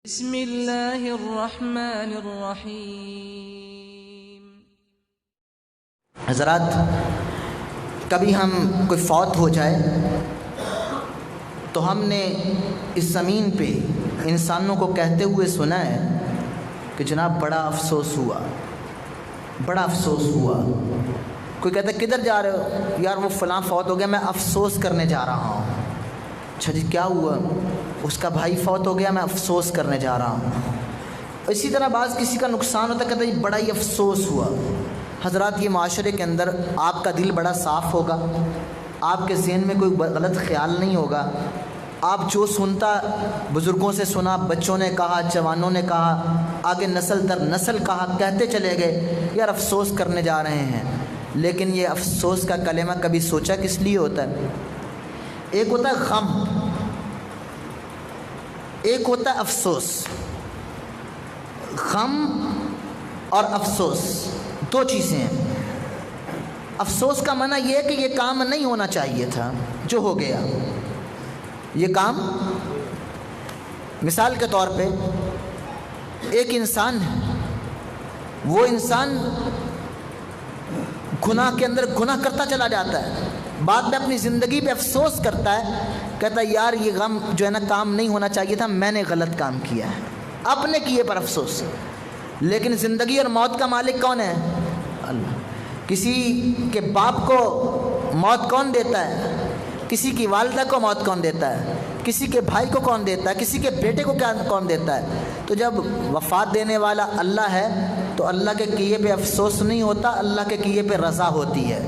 بسم اللہ الرحمن الرحیم۔ حضرات، کبھی ہم کوئی فوت ہو جائے تو ہم نے اس زمین پہ انسانوں کو کہتے ہوئے سنا ہے کہ جناب بڑا افسوس ہوا، بڑا افسوس ہوا۔ کوئی کہتا ہے کدھر جا رہے ہو؟ یار وہ فلاں فوت ہو گیا، میں افسوس کرنے جا رہا ہوں۔ اچھا جی کیا ہوا؟ اس کا بھائی فوت ہو گیا، میں افسوس کرنے جا رہا ہوں۔ اسی طرح بعض کسی کا نقصان ہوتا ہے، کہتا ہے بڑا ہی افسوس ہوا۔ حضرات، یہ معاشرے کے اندر آپ کا دل بڑا صاف ہوگا، آپ کے ذہن میں کوئی غلط خیال نہیں ہوگا۔ آپ جو سنتا، بزرگوں سے سنا، بچوں نے کہا، جوانوں نے کہا، آگے نسل در نسل کہا، کہتے چلے گئے یار افسوس کرنے جا رہے ہیں۔ لیکن یہ افسوس کا کلمہ کبھی سوچا کس لیے ہوتا ہے؟ ایک ہوتا ہے غم، ایک ہوتا ہے افسوس۔ غم اور افسوس دو چیزیں ہیں۔ افسوس کا معنی یہ ہے کہ یہ کام نہیں ہونا چاہیے تھا جو ہو گیا۔ یہ کام مثال کے طور پہ ایک انسان ہے، وہ انسان گناہ کے اندر گناہ کرتا چلا جاتا ہے، بعد میں اپنی زندگی پہ افسوس کرتا ہے، کہتا ہے یار یہ غم جو ہے نا کام نہیں ہونا چاہیے تھا، میں نے غلط کام کیا ہے، اپنے کیے پر افسوس۔ لیکن زندگی اور موت کا مالک کون ہے؟ اللہ۔ کسی کے باپ کو موت کون دیتا ہے؟ کسی کی والدہ کو موت کون دیتا ہے؟ کسی کے بھائی کو کون دیتا ہے؟ کسی کے بیٹے کو کون دیتا ہے؟ تو جب وفات دینے والا اللہ ہے تو اللہ کے کیے پہ افسوس نہیں ہوتا، اللہ کے کیے پہ رضا ہوتی ہے۔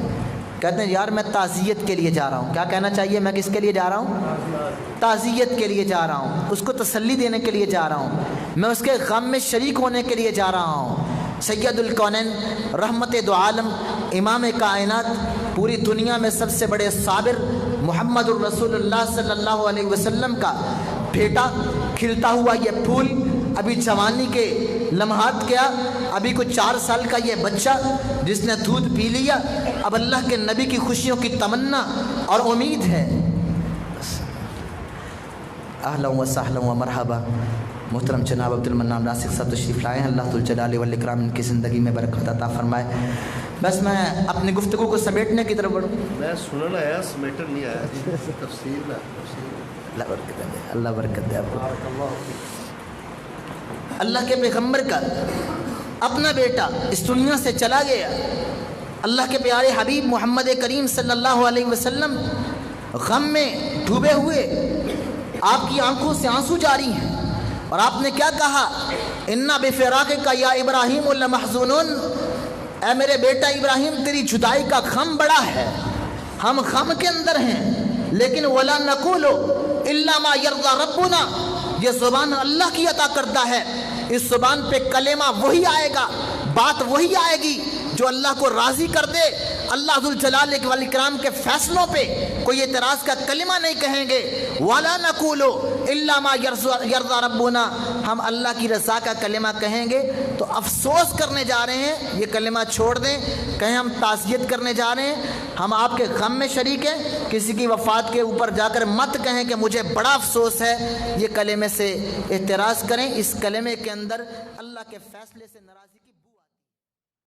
کہتے ہیں یار میں تعزیت کے لیے جا رہا ہوں۔ کیا کہنا چاہیے؟ میں کس کے لیے جا رہا ہوں؟ تعزیت کے لیے جا رہا ہوں، اس کو تسلی دینے کے لیے جا رہا ہوں، میں اس کے غم میں شریک ہونے کے لیے جا رہا ہوں۔ سید الکونین، رحمت دو عالم، امام کائنات، پوری دنیا میں سب سے بڑے صابر محمد الرسول اللہ صلی اللہ علیہ وسلم کا بیٹا، کھلتا ہوا یہ پھول، ابھی جوانی کے لمحات کیا، ابھی کچھ 4 سال کا یہ بچہ جس نے دودھ پی لیا، اب اللہ کے نبی کی خوشیوں کی تمنا اور امید ہے۔ اہلا و سہلا و مرحبا۔ محترم جناب عبد المنان راسخ صاحب تشریف لائے ہیں، اللہ ذوالجلال والاکرام ان کی زندگی میں برکت عطا فرمائے۔ بس میں اپنی گفتگو کو سمیٹنے کی طرف بڑھوں۔ میں سنن آیا، سمیٹن نہیں آیا، تفصیل میں اللہ برکت دے، اللہ برکت دے آپ کو۔ اللہ کے پیغمبر کا اپنا بیٹا اس دنیا سے چلا گیا، اللہ کے پیارے حبیب محمد کریم صلی اللہ علیہ وسلم غم میں ڈوبے ہوئے، آپ کی آنکھوں سے آنسو جاری ہیں، اور آپ نے کیا کہا؟ انا بفراقک یا ابراہیم لمحزونون، اے میرے بیٹا ابراہیم تیری جدائی کا غم بڑا ہے، ہم غم کے اندر ہیں، لیکن ولا نقول الا ما یرضی ربنا، یہ زبان اللہ کی عطا کردہ ہے، اس زبان پہ کلمہ وہی آئے گا، بات وہی آئے گی جو اللہ کو راضی کر دے۔ اللہ ذوالجلال والاکرام کے فیصلوں پہ کوئی اعتراض کا کلمہ نہیں کہیں گے۔ وَلَا نَقُولُ إِلَّا مَا يَرْضَى رَبُّنَا، ہم اللہ کی رضا کا کلمہ کہیں گے۔ تو افسوس کرنے جا رہے ہیں، یہ کلمہ چھوڑ دیں، کہیں ہم تعزیت کرنے جا رہے ہیں، ہم آپ کے غم میں شریک ہیں، کسی کی وفات کے اوپر جا کر مت کہیں کہ مجھے بڑا افسوس ہے، یہ کلمے سے اعتراض کریں۔ اس کلمے کے اندر اللہ کے فیصلے سے ناراضی